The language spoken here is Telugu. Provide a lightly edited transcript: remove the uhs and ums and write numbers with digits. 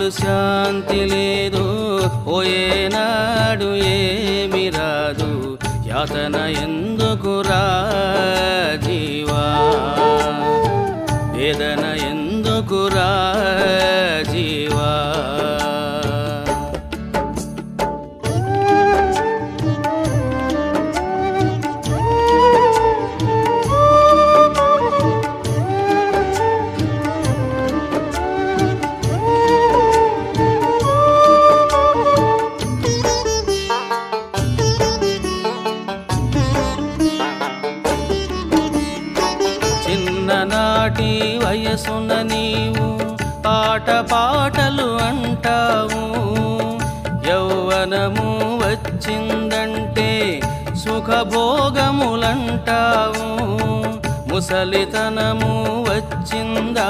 అసలు శాంతి లేదు, పోయేనాడు ఏమి రాదు, యాతన ఎందుకురా జీవా, వేదన ఎందుకురా జీవా. చిన్ననాటి వయసున నీవు పాటలు అంటావు, యౌవనము వచ్చిందంటే సుఖభోగములంటావు, ముసలితనము వచ్చిందా